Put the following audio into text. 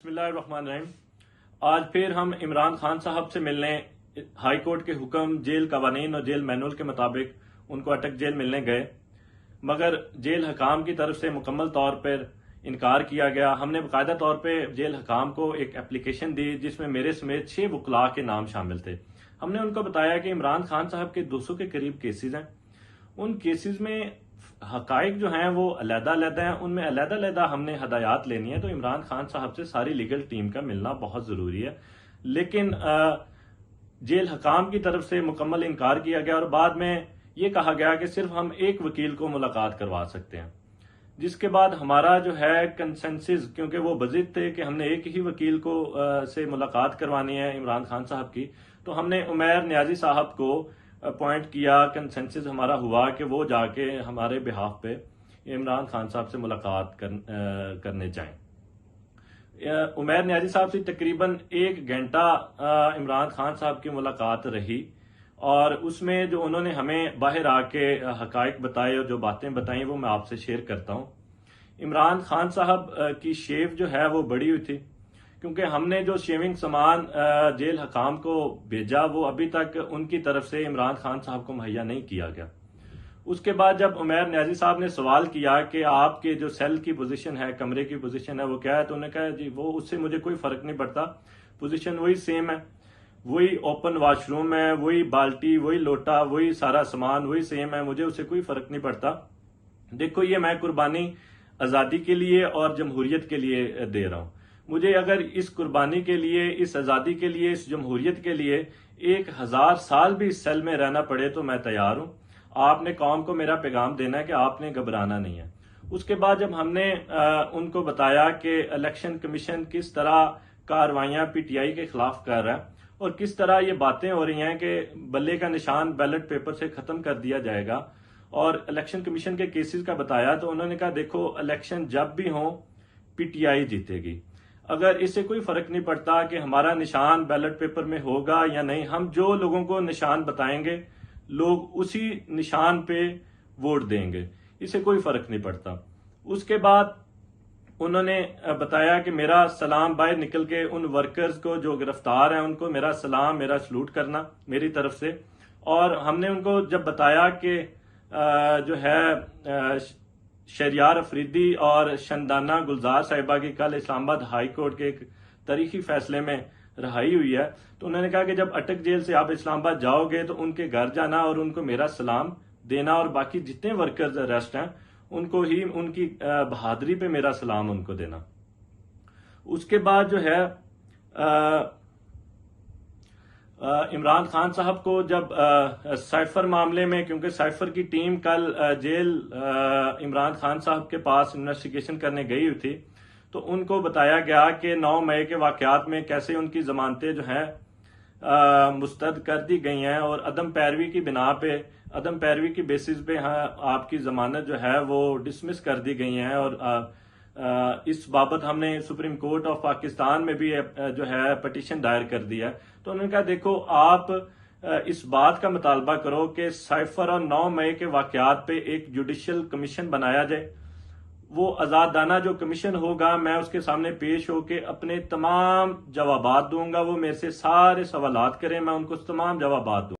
बिस्मिल्लाहिर्रहमानिर्रहीम। आज फिर हम इमरान खान साहब से मिलने हाई कोर्ट के हुक्म, जेल कवानीन और जेल मैनुअल के मुताबिक उनको अटक जेल मिलने गए, मगर जेल हकाम की तरफ से मुकम्मल तौर पर इनकार किया गया। हमने बाकायदा तौर पर जेल हकाम को एक एप्लीकेशन दी जिसमें मेरे समेत 6 वकला के नाम शामिल थे। हमने उनको बताया कि इमरान खान साहब के 200 के करीब केसेस हैं, उन केसेस में हकाइक जो हैं वो अलग-अलग हैं, उनमें अलग-अलग हमने हदायत लेनी है। तो इमरान खान साहब से सारी लीगल टीम का मिलना बहुत ज़रूरी है, लेकिन जेल हकाम की तरफ से मुकम्मल इनकार किया गया और बाद में ये कहा गया कि सिर्फ हम एक वकील को मुलाकात करवा सकते हैं। जिसके बाद हमारा जो है कंसेंसस, क्योंकि वो बजिद थे कि हमने एक ही वकील को से मुलाकात करवानी है इमरान खान साहब की, तो हमने उमैर नियाजी साहब को अपॉइंट किया। कंसेंसस हमारा हुआ कि वो जाके हमारे बिहाफ पे इमरान खान साहब से मुलाकात करने जाएं। उमैर नियाजी साहब से तकरीबन 1 घंटा इमरान खान साहब की मुलाकात रही और उसमें जो उन्होंने हमें बाहर आके हकाइक बताए और जो बातें बताई वो मैं आपसे शेयर करता हूँ। इमरान खान साहब की शेव जो है वो बड़ी हुई थी, क्योंकि हमने जो शेविंग सामान जेल हकाम को भेजा वो अभी तक उनकी तरफ से इमरान खान साहब को मुहैया नहीं किया गया। उसके बाद जब उमैर नियाजी साहब ने सवाल किया कि आपके जो सेल की पोजीशन है, कमरे की पोजीशन है, वो क्या है, तो उन्होंने कहा जी वो उससे मुझे कोई फर्क नहीं पड़ता, पोजीशन वही सेम है, वही ओपन वॉशरूम है, वही बाल्टी, वही लोटा, वही सारा सामान वही सेम है, मुझे उससे कोई फर्क नहीं पड़ता। देखो ये मैं कुर्बानी आज़ादी के लिए और जमहूरियत के लिए दे रहा हूँ। मुझे अगर इस कुर्बानी के लिए, इस आज़ादी के लिए, इस जमहूरियत के लिए 1000 साल भी इस सेल में रहना पड़े तो मैं तैयार हूँ। आपने कौम को मेरा पैगाम देना है कि आपने घबराना नहीं है। उसके बाद जब हमने उनको बताया कि इलेक्शन कमीशन किस तरह कार्रवाइयां पीटीआई के खिलाफ कर रहा है और किस तरह ये बातें हो रही हैं कि बल्ले का निशान बैलेट पेपर से खत्म कर दिया जाएगा, और इलेक्शन कमीशन के केसेस का बताया, तो उन्होंने कहा देखो इलेक्शन जब भी हो पीटीआई जीतेगी। अगर इससे कोई फर्क नहीं पड़ता कि हमारा निशान बैलेट पेपर में होगा या नहीं, हम जो लोगों को निशान बताएंगे लोग उसी निशान पे वोट देंगे, इससे कोई फर्क नहीं पड़ता। उसके बाद उन्होंने बताया कि मेरा सलाम, बाहर निकल के उन वर्कर्स को जो गिरफ्तार हैं उनको मेरा सलाम, मेरा सलूट करना मेरी तरफ से। और हमने उनको जब बताया कि जो है शहरियार अफरीदी और शंदाना गुलजार साहिबा की कल इस्लामाबाद हाई कोर्ट के एक तारीखी फैसले में रिहाई हुई है, तो उन्होंने कहा कि जब अटक जेल से आप इस्लामाबाद जाओगे तो उनके घर जाना और उनको मेरा सलाम देना, और बाकी जितने वर्कर्स अरेस्ट हैं उनको ही उनकी बहादुरी पे मेरा सलाम उनको देना। उसके बाद जो है इमरान खान साहब को जब साइफर मामले में, क्योंकि साइफर की टीम कल जेल इमरान खान साहब के पास इन्वेस्टिगेशन करने गई हुई थी, तो उनको बताया गया कि 9 मई के वाकयात में कैसे उनकी जमानतें जो हैं मुस्तरद कर दी गई हैं और अदम पैरवी की बिना पे, अदम पैरवी की बेसिस पे आपकी जमानत जो है वो डिसमिस कर दी गई हैं। और इस बाबत हमने सुप्रीम कोर्ट ऑफ पाकिस्तान में भी जो है पटिशन दायर कर दिया है। तो उन्होंने कहा देखो आप इस बात का मुतालबा करो कि साइफर और 9 मई के वाकयात पे एक जुडिशियल कमीशन बनाया जाए। वो आजादाना जो कमीशन होगा, मैं उसके सामने पेश होके अपने तमाम जवाबात दूंगा, वो मेरे से सारे सवालात करें, मैं उनको तमाम जवाबात दूंगा।